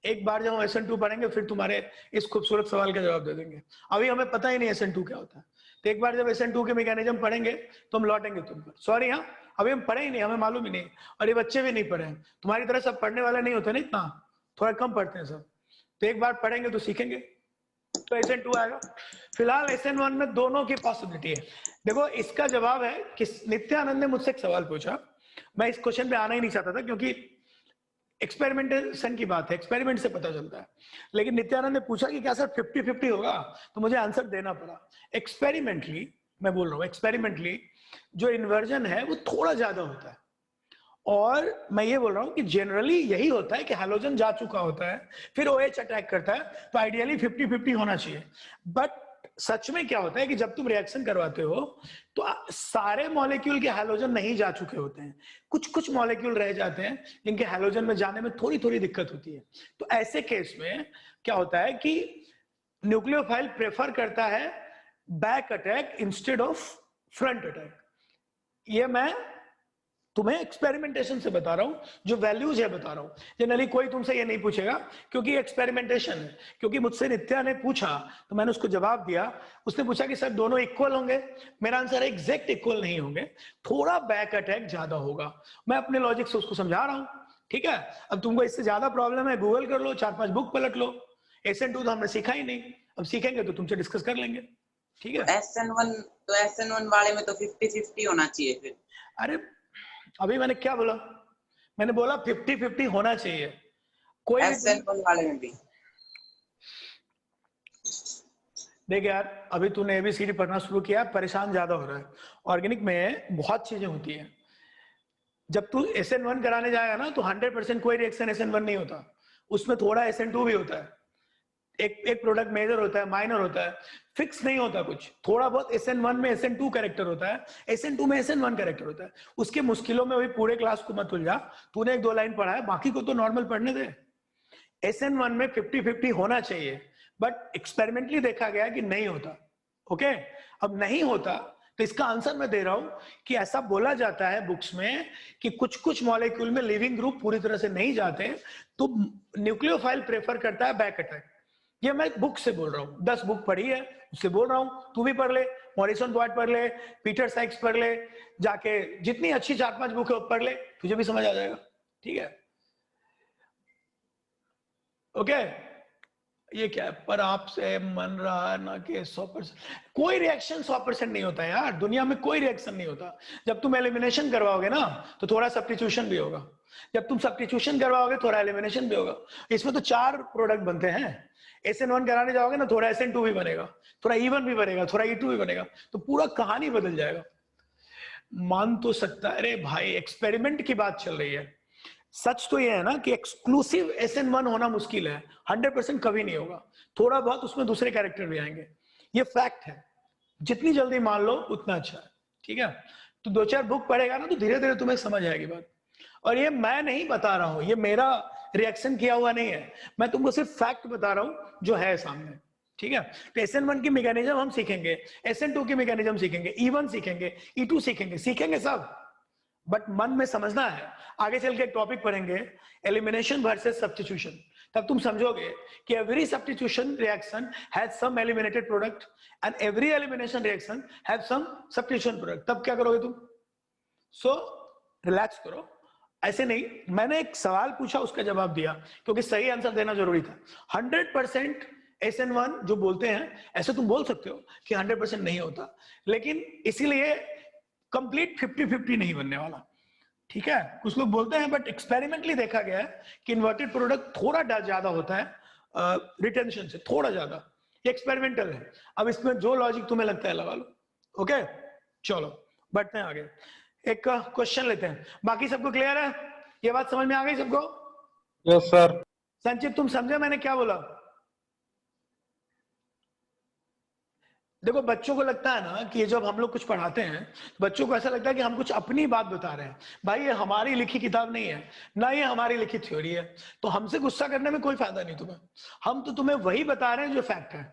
एक बार जब हम SN2 पढ़ेंगे फिर तुम्हारे इस खूबसूरत सवाल का जवाब दे देंगे। अभी हमें पता ही नहीं SN2 क्या होता है, तो एक बार जब SN2 के मैकेनिज्म पढ़ेंगे तो हम लौटेंगे तुम पर। सॉरी, हाँ अभी हम पढ़े ही नहीं, हमें मालूम ही नहीं, और ये बच्चे भी नहीं पढ़े हैं, तुम्हारी तरह सब पढ़ने वाले नहीं होते ना, इतना थोड़ा कम पढ़ते हैं सब, तो एक बार पढ़ेंगे तो सीखेंगे, तो SN2 आएगा। फिलहाल SN1 में दोनों की पॉसिबिलिटी है। देखो इसका जवाब है कि नित्यानंद ने मुझसे एक सवाल पूछा, मैं इस क्वेश्चन पे आना ही नहीं चाहता था क्योंकि एक्सपेरिमेंटेशन की बात है, एक्सपेरिमेंट से पता चलता है, लेकिन नित्यानंद ने पूछा कि क्या सर 50-50 होगा, तो मुझे आंसर देना पड़ा। एक्सपेरिमेंटली मैं बोल रहा हूँ, एक्सपेरिमेंटली जो इन्वर्जन है वो थोड़ा ज्यादा होता है, और मैं ये बोल रहा हूँ कि जनरली यही होता है कि हैलोजन जा चुका होता है फिर OH अटैक करता है, तो आइडियली 50-50 होना चाहिए। बट सच में क्या होता है कि जब तुम रिएक्शन करवाते हो तो सारे मॉलिक्यूल के हैलोजन नहीं जा चुके होते हैं, कुछ कुछ मॉलिक्यूल रह जाते हैं जिनके हैलोजन में जाने में थोड़ी थोड़ी दिक्कत होती है। तो ऐसे केस में क्या होता है कि न्यूक्लियोफाइल प्रेफर करता है back attack instead of front attack. ये मैं तुम्हें एक्सपेरिमेंटेशन से बता रहा हूं, जो वैल्यूज है बता रहा हूं। जनरली कोई तुमसे ये नहीं पूछेगा क्योंकि एक्सपेरिमेंटेशन है। क्योंकि मुझसे नित्या ने पूछा तो मैंने उसको जवाब दिया, उसने पूछा कि सर दोनों इक्वल होंगे, मेरा आंसर है एग्जैक्ट इक्वल नहीं होंगे, थोड़ा बैक अटैक ज्यादा होगा। मैं अपने लॉजिक से उसको समझा रहा हूं, ठीक है। अब तुमको इससे ज्यादा प्रॉब्लम है, गूगल कर लो, 4-5 बुक पलट लो। SN2 तो हमने सीखा ही नहीं, अब सीखेंगे तो तुमसे डिस्कस कर लेंगे, ठीक है। SN1 वाले में तो 50-50 होना चाहिए फिर। अरे अभी मैंने क्या बोला, मैंने बोला 50-50 होना चाहिए, कोई SN1 वाले में भी। देख यार, अभी तूने ABCD पढ़ना शुरू किया, परेशान ज्यादा हो रहा है। ऑर्गेनिक में बहुत चीजें होती है, जब तू SN1 कराने जाएगा ना तो 100% कोई रिएक्शन SN1 नहीं होता, उसमें थोड़ा SN2 भी होता है। एक प्रोडक्ट मेजर होता है, माइनर होता है, फिक्स नहीं होता कुछ। थोड़ा बहुत SN1 में SN2 कैरेक्टर होता है, SN2 में SN1 कैरेक्टर होता है। उसके मुश्किलों में भी पूरे क्लास को मत उलझा, तूने 1-2 लाइन पढ़ा है, बाकी को तो नॉर्मल पढ़ने दे। SN1 में 50-50 होना चाहिए, बट एक्सपेरिमेंटली देखा गया कि नहीं होता। ओके, अब नहीं होता तो इसका आंसर मैं दे रहा हूं कि ऐसा बोला जाता है बुक्स में कि कुछ कुछ मॉलिक्यूल में लिविंग ग्रुप पूरी तरह से नहीं जाते, तो न्यूक्लियोफाइल प्रेफर करता है बैक अटैक। ये मैं बुक से बोल रहा हूँ, 10 बुक पढ़ी है उससे बोल रहा हूँ, तू भी पढ़ ले, मॉरिसन बॉयड पढ़ ले, पीटर साइक्स पढ़ ले, जाके जितनी अच्छी 4-5 बुक है पढ़ ले, तुझे भी समझ आ जाएगा, ठीक है। ओके, ये क्या है, पर आपसे मन रहा ना कि 100%, कोई रिएक्शन 100% नहीं होता यार, दुनिया में कोई रिएक्शन नहीं होता। जब तुम एलिमिनेशन करवाओगे ना तो थोड़ा सब्स्टिट्यूशन भी होगा, जब तुम सब्स्टिट्यूशन करवाओगे थोड़ा एलिमिनेशन भी होगा। इसमें तो 4 प्रोडक्ट बनते हैं, SN1 कराने जाओगे ना थोड़ा SN2 भी बनेगा, थोड़ा E1 भी बनेगा, थोड़ा E2 भी बनेगा, तो पूरा कहानी बदल जाएगा। मान तो सकता है, अरे भाई एक्सपेरिमेंट की बात चल रही है। सच तो ये है ना कि एक्सक्लूसिव SN1 होना मुश्किल है, 100% कभी नहीं होगा, थोड़ा बहुत उसमें दूसरे कैरेक्टर भी आएंगे, ये फैक्ट है। जितनी जल्दी मान लो उतना अच्छा है, ठीक है। तो 2-4 बुक पढ़ेगा ना तो धीरे धीरे तुम्हें समझ आएगी बात। और ये मैं नहीं बता रहा हूं, ये मेरा रिएक्शन किया हुआ नहीं है, मैं तुमको सिर्फ फैक्ट बता रहा हूं जो है सामने, ठीक है। तो SN1 की मैकेनिज्म हम सीखेंगे, SN2 की मैकेनिज्म सीखेंगे, E1 सीखेंगे, E2 सीखेंगे, सीखेंगे सब, बट मन में समझना है। आगे चल के एक टॉपिक पढ़ेंगे, एलिमिनेशन वर्सेस सब्स्टिट्यूशन, तब तुम समझोगे कि every substitution reaction has some eliminated product and every elimination reaction has some substitution product. तब क्या करोगे तुम? सो रिलैक्स करो, ऐसे नहीं। मैंने एक सवाल पूछा, उसका जवाब दिया, क्योंकि सही आंसर देना जरूरी था। 100% SN1 जो बोलते हैं, ऐसे तुम बोल सकते हो कि 100% नहीं होता, लेकिन इसीलिए कंप्लीट 50-50 नहीं बनने वाला, ठीक है? कुछ लोग बोलते हैं, बट एक्सपेरिमेंटली देखा गया है कि इन्वर्टेड प्रोडक्ट थोड़ा ज्यादा होता है रिटेंशन से, थोड़ा ज्यादा। ये एक्सपेरिमेंटल है, अब इसमें जो लॉजिक तुम्हें लगता है लगा लो। ओके, चलो बढ़ते हैं आगे। एक क्वेश्चन लेते हैं। बाकी सबको क्लियर है? ये बात समझ में आ गई सबको? Yes sir. संचित, तुम समझे मैंने क्या बोला? देखो, बच्चों को लगता है ना कि जब हम लोग कुछ पढ़ाते हैं, बच्चों को ऐसा लगता है कि हम कुछ अपनी बात बता रहे हैं। भाई, ये हमारी लिखी किताब नहीं है ना, ये हमारी लिखी थ्योरी है, तो हमसे गुस्सा करने में कोई फायदा नहीं तुम्हें। हम तो तुम्हें वही बता रहे हैं जो फैक्ट है।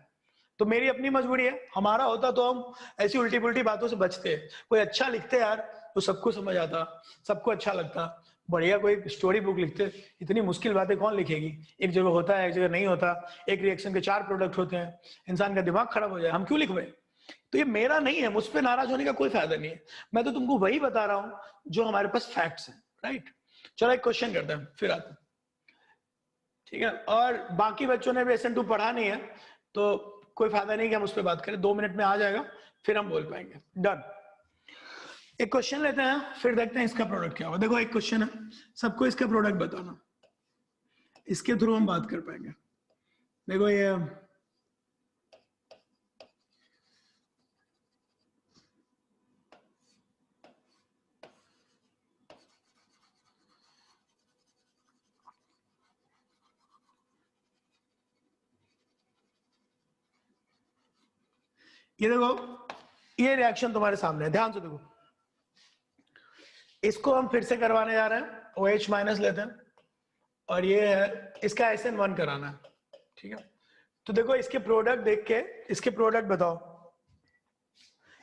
तो मेरी अपनी मजबूरी है, हमारा होता तो हम ऐसी उल्टी पुल्टी बातों से बचते। कोई अच्छा लिखते यार तो सबको समझ आता, सबको अच्छा लगता। बढ़िया कोई स्टोरी बुक लिखते, इतनी मुश्किल बातें कौन लिखेगी? एक जगह होता है, एक जगह नहीं होता, एक रिएक्शन के 4 प्रोडक्ट होते हैं, इंसान का दिमाग खराब हो जाए, हम क्यों लिखवाए? तो ये मेरा नहीं है, मुझ पर नाराज होने का कोई फायदा नहीं है। मैं तो तुमको वही बता रहा हूं जो हमारे पास फैक्ट्स हैं, राइट? चलो एक क्वेश्चन करते हैं, फिर आते हैं, ठीक है? और बाकी बच्चों ने भी SN2 पढ़ा नहीं है, तो कोई फायदा नहीं कि हम उस पर बात करें। 2 मिनट में आ जाएगा, फिर हम बोल पाएंगे। डन। एक क्वेश्चन लेते हैं, फिर देखते हैं इसका प्रोडक्ट क्या होगा। देखो, एक क्वेश्चन है, सबको इसका प्रोडक्ट बताना, इसके थ्रू हम बात कर पाएंगे। देखो, ये देखो, ये रिएक्शन तुम्हारे सामने है, ध्यान से देखो। इसको हम फिर से करवाने जा रहे हैं, OH माइनस लेते हैं, और ये है इसका SN1 कराना है, ठीक है? तो देखो, इसके प्रोडक्ट देख के इसके प्रोडक्ट बताओ,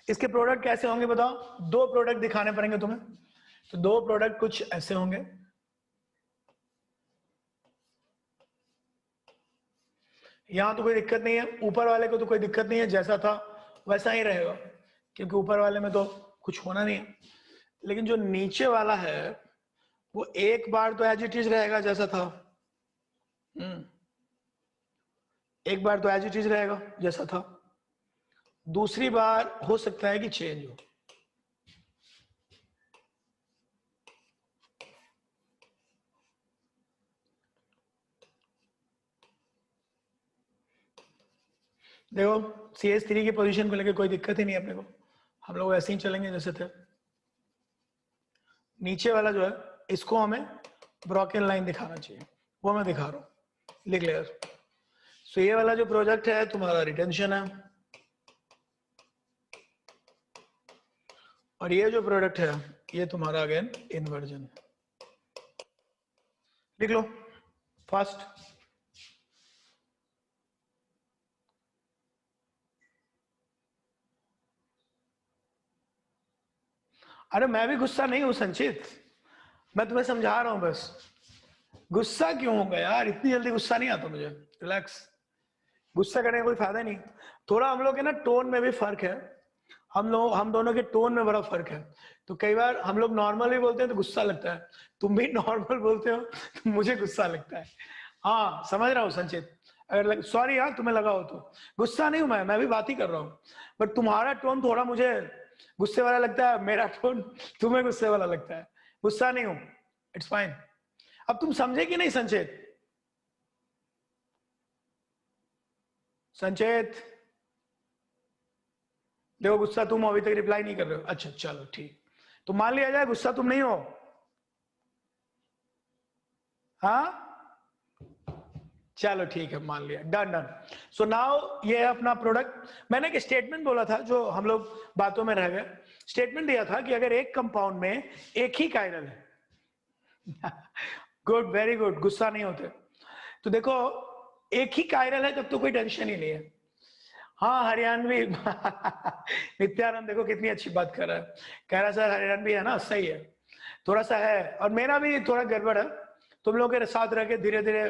इसके प्रोडक्ट कैसे होंगे बताओ। 2 प्रोडक्ट दिखाने पड़ेंगे तुम्हें, तो 2 प्रोडक्ट कुछ ऐसे होंगे। यहां तो कोई दिक्कत नहीं है, ऊपर वाले को तो कोई दिक्कत नहीं है, जैसा था वैसा ही रहेगा, क्योंकि ऊपर वाले में तो कुछ होना नहीं है। लेकिन जो नीचे वाला है वो एक बार तो एज इट इज रहेगा जैसा था, एक बार तो एज इट इज रहेगा जैसा था, दूसरी बार हो सकता है कि चेंज हो। देखो, CH3 की पोजीशन को लेकर कोई दिक्कत ही नहीं है अपने को, हम लोग ऐसे ही चलेंगे जैसे थे। नीचे वाला जो है, इसको हमें ब्रोकन लाइन दिखाना चाहिए, वो मैं दिखा रहा हूं, लिख ले। सो ये वाला जो प्रोजेक्ट है तुम्हारा रिटेंशन है, और ये जो प्रोडक्ट है ये तुम्हारा अगेन इन्वर्जन। लिख लो फास्ट। अरे मैं भी गुस्सा नहीं हूं संचित, मैं तुम्हें समझा रहा हूं बस। गुस्सा क्यों होगा यार, इतनी जल्दी गुस्सा नहीं आता मुझे, रिलैक्स। गुस्सा करने का कोई फायदा नहीं। थोड़ा हम लोग के ना टोन में भी फर्क है, हम दोनों के टोन में बड़ा फर्क है। तो कई बार हम लोग नॉर्मल भी बोलते हैं तो गुस्सा लगता है, तुम भी नॉर्मल बोलते हो तो मुझे गुस्सा लगता है। हाँ समझ रहा हूँ संचित, अगर सॉरी यार तुम्हें लगा हो तो। गुस्सा नहीं हूं मैं भी बात ही कर रहा हूँ, बट तुम्हारा टोन थोड़ा मुझे गुस्से वाला लगता है, मेरा टोन तुम्हें गुस्से वाला लगता है। गुस्सा नहीं हूं, इट्स फाइन। अब तुम समझे कि नहीं संचित? संचित देखो, गुस्सा तुम अभी तक रिप्लाई नहीं कर रहे हो। अच्छा चलो ठीक, तो मान लिया जाए गुस्सा तुम नहीं हो। हाँ चलो ठीक है, मान लिया, डन डन। सो नाउ ये है अपना प्रोडक्ट। मैंने एक स्टेटमेंट बोला था जो हम लोग बातों में रह गए। स्टेटमेंट दिया था कि अगर एक कंपाउंड में एक ही कायरल है गुड, वेरी गुड, गुस्सा नहीं होते। तो देखो, एक ही कायरल है तब तो कोई टेंशन ही नहीं है। हाँ हरियाणवी नित्यानंद देखो कितनी अच्छी बात कर रहा है, कह रहा सर हरियाणवी है ना, सही है। थोड़ा सा है, और मेरा भी थोड़ा गड़बड़ है। तुम लोगों के साथ रह के धीरे धीरे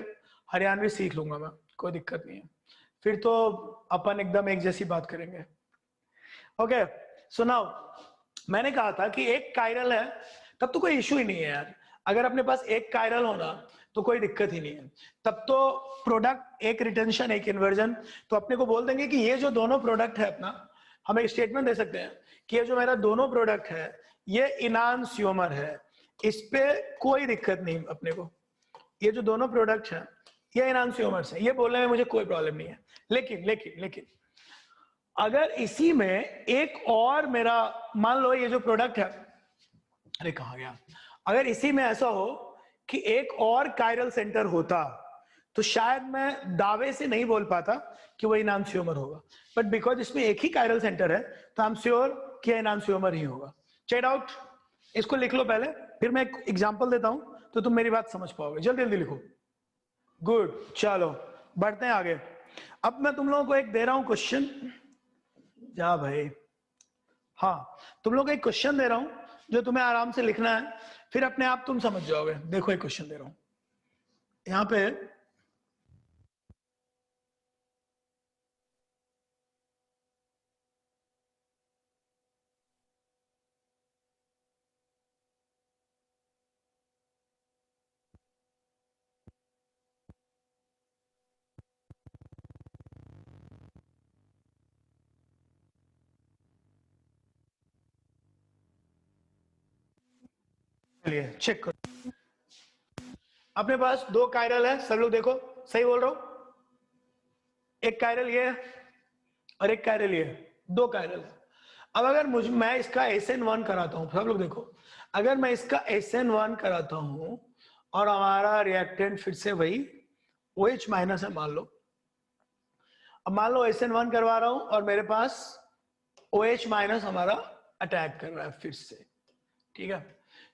हरियाणवी सीख लूंगा मैं, कोई दिक्कत नहीं है। फिर तो अपन एकदम एक जैसी बात करेंगे। ओके, सो नाउ मैंने कहा था कि एक कायरल है तब तो कोई इशू ही नहीं है यार। अगर अपने पास एक कायरल होना तो कोई दिक्कत ही नहीं है। तब तो प्रोडक्ट, एक रिटेंशन एक इन्वर्जन, तो अपने को बोल देंगे कि ये जो दोनों प्रोडक्ट है अपना, हम एक स्टेटमेंट दे सकते हैं कि ये जो मेरा दोनों प्रोडक्ट है ये इनांशियोमर है, इस पे कोई दिक्कत नहीं अपने को। ये जो दोनों प्रोडक्ट हैं ये इनांशियोमर्स है, ये बोलने में मुझे कोई प्रॉब्लम नहीं है। लेकिन लेकिन लेकिन अगर इसी में एक और मेरा, मान लो ये जो प्रोडक्ट है, अरे कहाँ गया, अगर इसी में ऐसा हो कि एक और कायरल सेंटर होता तो शायद मैं दावे से नहीं बोल पाता कि वो इनांशियोमर होगा, बट बिकॉज इसमें एक ही कायरल सेंटर है तो आई एम श्योर कि इनांशियोमर ही होगा। चेक आउट, इसको लिख लो पहले, फिर मैं एक एग्जांपल देता हूं तो तुम मेरी बात समझ पाओगे। जल्दी जल्दी लिखो। गुड, चलो बढ़ते हैं आगे। अब मैं तुम लोगों को एक दे रहा हूं क्वेश्चन, जा भाई, हाँ तुम लोग एक क्वेश्चन दे रहा हूं जो तुम्हें आराम से लिखना है, फिर अपने आप तुम समझ जाओगे। देखो एक क्वेश्चन दे रहा हूं यहां पे, चलिए चेक करो। अपने पास दो कायरल है, सब लोग देखो, सही बोल रहा हूं? एक कायरल ये है और एक कायरल ये है, दो कायरल है। अब अगर मैं इसका SN1 कराता हूं, सब लोग देखो, अगर मैं इसका SN1 कराता हूं और हमारा रिएक्टेंट फिर से वही OH माइनस है मान लो, अब मान लो SN1 करवा रहा हूं और मेरे पास OH माइनस हमारा अटैक कर रहा है फिर से, ठीक है।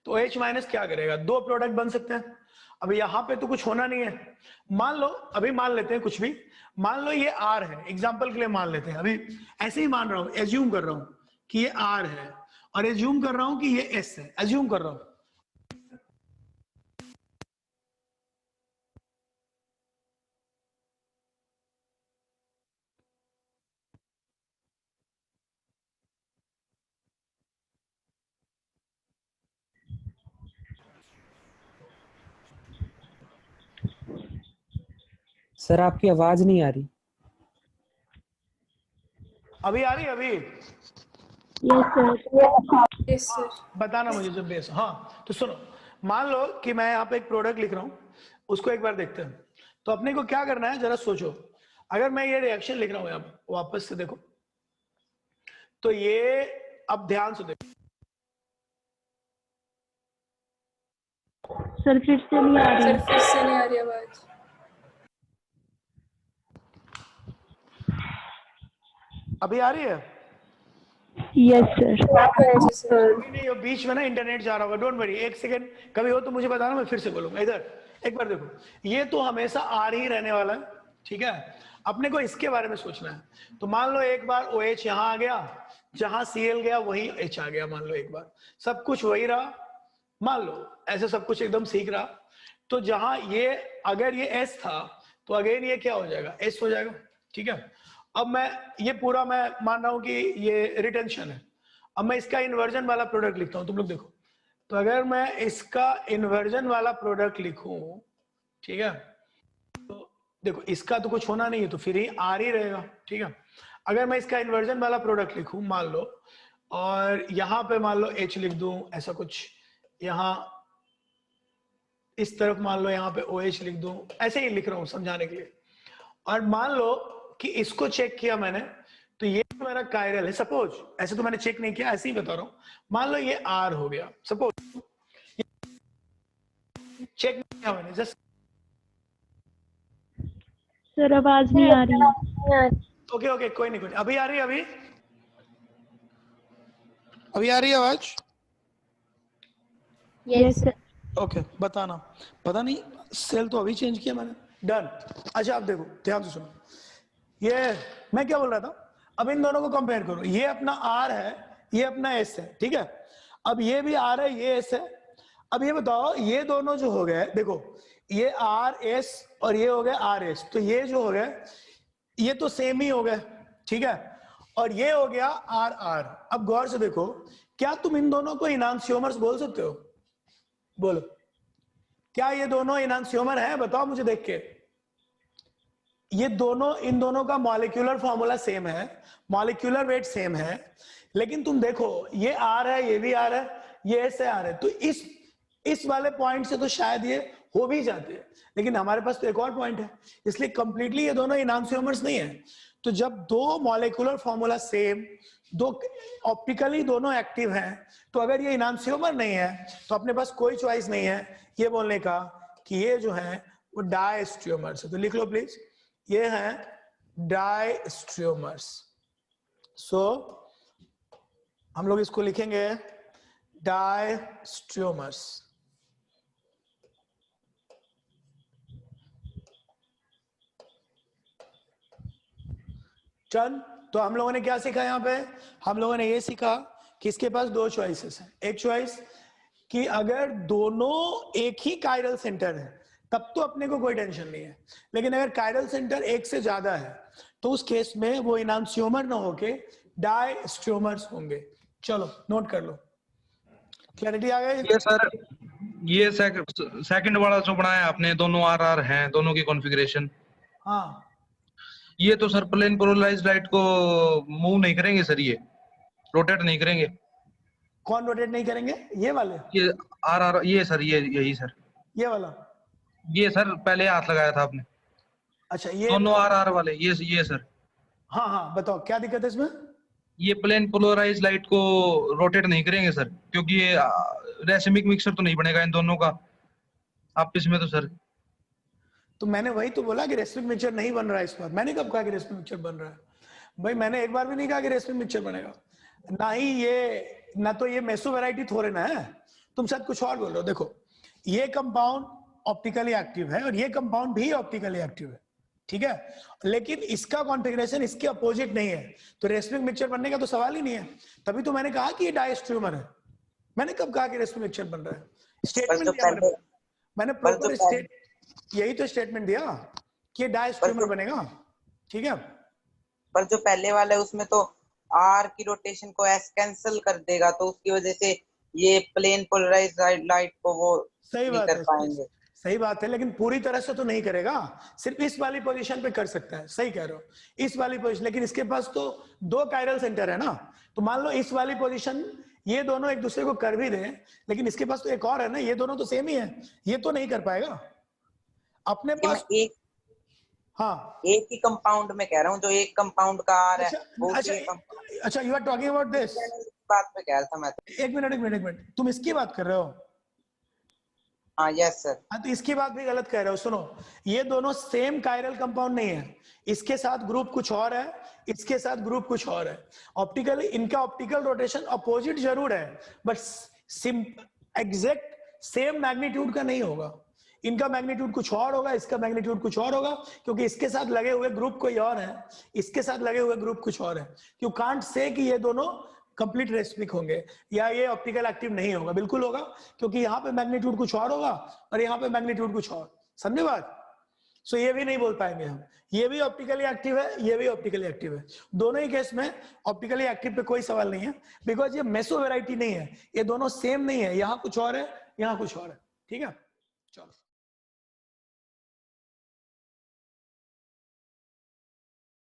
तो OH माइनस क्या करेगा, दो प्रोडक्ट बन सकते हैं। अब यहाँ पे तो कुछ होना नहीं है, मान लो, अभी मान लेते हैं कुछ भी, मान लो ये R है, एग्जांपल के लिए मान लेते हैं, अभी ऐसे ही मान रहा हूं, एज्यूम कर रहा हूं कि ये R है और एज्यूम कर रहा हूं कि ये S है, एज्यूम कर रहा हूं। सर आपकी आवाज नहीं आ रही। अभी आ रही है? अभी यस सर। बताना मुझे जब बेस। हाँ तो सुनो, मान लो कि मैं यहाँ पे एक प्रोडक्ट लिख रहा हूँ, उसको एक बार देखते हैं। तो अपने को क्या करना है जरा सोचो, अगर मैं ये रिएक्शन लिख रहा हूँ यहाँ वापस से देखो, तो ये अब ध्यान से देखो, सर फिर से नहीं आ रही। सर फिर से नहीं आ रही आवाज। अभी आ रही है? Yes sir. नहीं, बीच में ना इंटरनेट जा रहा होगा, डोंट वरी, एक सेकंड कभी हो तो मुझे बताना, मैं फिर से बोलूंगा। इधर एक बार देखो, ये तो हमेशा R ही रहने वाला है, ठीक है। अपने को इसके बारे में सोचना है। तो मान लो एक बार OH यहां आ गया, जहां Cl गया वही H आ गया, मान लो एक बार सब कुछ वही रहा, मान लो ऐसे सब कुछ एकदम सीख रहा। तो जहां ये, अगर ये S था तो अगेन ये क्या हो जाएगा, S हो जाएगा, ठीक है। अब मैं ये पूरा मैं मान रहा हूं कि ये रिटेंशन है। अब मैं इसका इन्वर्जन वाला प्रोडक्ट लिखता हूं, तुम लोग देखो, तो अगर मैं इसका इन्वर्जन वाला प्रोडक्ट लिखूं, ठीक है, तो देखो इसका तो कुछ होना नहीं है तो फिर ही R ही रहेगा, ठीक है। अगर मैं इसका इन्वर्जन वाला प्रोडक्ट लिखूं मान लो, और यहां पे मान लो H लिख दूं, ऐसा कुछ, यहां इस तरफ मान लो यहाँ पे OH लिख दूं, ऐसे ही लिख रहा हूं समझाने के लिए। और मान लो कि इसको चेक किया मैंने, तो ये मेरा कायरल है, सपोज, ऐसे तो मैंने चेक नहीं किया, ऐसे ही बता रहा हूं, मान लो ये R हो गया, सपोज चेक नहीं किया मैंने, जस्ट। सर आवाज नहीं आ रही। ओके ओके, कोई नहीं, अभी आ रही है? अभी आ रही है आवाज? Yes sir. ओके, बताना। पता नहीं सेल तो अभी चेंज किया मैंने, डन। अच्छा आप देखो ध्यान से सुनो, ये मैं क्या बोल रहा था, अब इन दोनों को कंपेयर करो, ये अपना R है, ये अपना S है, ठीक है। अब ये भी R है, ये S है। अब ये बताओ, ये दोनों जो हो गए, देखो ये आर एस और ये हो गया आर एस, तो ये जो हो गए ये तो सेम ही हो गए, ठीक है, और ये हो गया आर आर। अब गौर से देखो, क्या तुम इन दोनों को इनांशियोमर्स बोल सकते हो? बोलो, क्या ये दोनों इनांशियोमर हैं? बताओ मुझे देख के। ये दोनों, इन दोनों का मॉलिक्यूलर फॉर्मूला सेम है, मॉलिक्यूलर वेट सेम है, लेकिन तुम देखो ये आर है, ये भी आर है, ये एस है, आर है, तो इस वाले पॉइंट से तो शायद ये हो भी जाते हैं, लेकिन हमारे पास तो एक और पॉइंट है, इसलिए कंप्लीटली ये दोनों इनांशियोमर्स नहीं है। तो जब दो मॉलिक्यूलर फॉर्मूला सेम, दो ऑप्टिकली दोनों एक्टिव हैं, तो अगर ये इनांशियोमर नहीं है तो अपने पास कोई चॉइस नहीं है ये बोलने का कि ये जो है वो डायस्ट्रियोमर्स है। तो लिख लो प्लीज, ये हैं डायस्ट्रियोमर्स। सो हम लोग इसको लिखेंगे डायस्ट्रियोमर्स। चल, तो हम लोगों ने क्या सीखा यहाँ पे? हम लोगों ने ये सीखा कि इसके पास दो चॉइसेस हैं। एक चॉइस कि अगर दोनों एक ही कायरल सेंटर है तब तो अपने को कोई टेंशन नहीं है, लेकिन अगर कायरल सेंटर एक से ज्यादा है तो उस केस में वो इनांशियोमर ना होके डायस्ट्रियोमर्स होंगे। चलो नोट कर लो, क्लैरिटी आ गई? ये सर, ये सेकंड वाला जो बनाया आपने, दोनों आर आर हैं, दोनों की कॉन्फ़िगरेशन, हाँ, ये तो सर प्लेन पोलराइज्ड लाइट को मूव नहीं करेंगे सर, ये रोटेट नहीं करेंगे। कौन रोटेट नहीं करेंगे? ये वाले, ये आर आर, ये सर, ये यही सर, ये वाला। ये सर पहले हाथ लगाया था आपने, अच्छा, ये दोनों आर आर वाले, ये सर। हाँ हाँ, बताओ क्या दिक्कत है इसमें? ये प्लेन पोलराइज्ड लाइट को रोटेट नहीं करेंगे सर, क्योंकि ये रेसिमिक मिक्सचर तो नहीं बनेगा इन दोनों का आपस में। तो सर, तो मैंने वही तो बोला कि रेसिमिक मिक्सचर नहीं बन रहा है इस बार। मैंने कब कहा कि रेसिमिक मिक्सचर बन रहा है? भाई मैंने एक बार भी नहीं कहा कि रेसिमिक मिक्सचर बनेगा। ना ही ये, ना तो ये मेसो वैरायटी थोड़े ना है, तुम शायद कुछ और बोल रहे हो। देखो, ये कंपाउंड ऑप्टिकली एक्टिव है और ये कंपाउंड भी ऑप्टिकली एक्टिव है, ठीक है, लेकिन इसका कॉन्फ़िगरेशन इसके अपोजिट नहीं है, तो रेसिमिक मिक्सचर बनने का तो सवाल ही नहीं है। तभी तो मैंने कहा कि ये डायस्ट्रियोमर है। मैंने कब कहा कि रेसिमिक मिक्सचर बन रहा है? स्टेटमेंट दिया मैंने प्रॉपर स्टेट, यही तो स्टेटमेंट दिया कि डायस्ट्रियोमर बनेगा, ठीक है। पर जो पहले वाला है उसमें तो आर की रोटेशन को एस कैंसिल कर देगा, तो उसकी वजह से ये प्लेन पोलराइज्ड लाइट को वो सही नहीं बात कर है, पाएंगे। सही बात है, लेकिन पूरी तरह से तो नहीं करेगा, सिर्फ इस वाली पोजीशन पे कर सकता है। सही कह रहे हो, इस वाली पोजीशन, लेकिन इसके पास तो दो कायरल सेंटर है ना, तो मान लो इस वाली पोजीशन ये दोनों एक दूसरे को कर भी दें, लेकिन इसके पास तो एक और है ना, ये दोनों तो सेम ही है, ये तो नहीं कर पाएगा अपने पास। एक, हाँ, एक ही कंपाउंड में कह रहा हूँ, जो एक कंपाउंड का आर है वो अच्छा, you are talking about this. बात पे कह रहा था मैं तो। एक मिनट, तुम इसकी बात कर रहे हो? हाँ, यस सर। हाँ, तो इसकी बात भी गलत कह रहे हो। सुनो, ये दोनों सेम कायरल कंपाउंड नहीं है, इसके साथ ग्रुप कुछ और है, इसके साथ ग्रुप कुछ और है। ऑप्टिकली इनका ऑप्टिकल रोटेशन अपोजिट जरूर है, बट एग्जैक्ट सेम मैग्नीट्यूड का नहीं होगा। इनका मैग्नीट्यूड कुछ और होगा, इसका मैग्नीट्यूड कुछ और होगा, क्योंकि इसके साथ लगे हुए ग्रुप कोई और है, इसके साथ लगे हुए ग्रुप कुछ और है। यू कांट से कि ये दोनों कंप्लीट रेसिमिक होंगे या ये ऑप्टिकल एक्टिव नहीं होगा। बिल्कुल होगा, क्योंकि यहाँ पे मैग्नीट्यूड कुछ और होगा और यहाँ पे मैग्नीट्यूड कुछ और। समझे बात? सो ये भी नहीं बोल पाएंगे हम, ये भी ऑप्टिकली एक्टिव है, ये भी ऑप्टिकली एक्टिव है। दोनों ही केस में ऑप्टिकली एक्टिव पे कोई सवाल नहीं है, बिकॉज ये मेसो वैरायटी नहीं है, ये दोनों सेम नहीं है, यहाँ कुछ और है, यहाँ कुछ और है, ठीक है। चलो।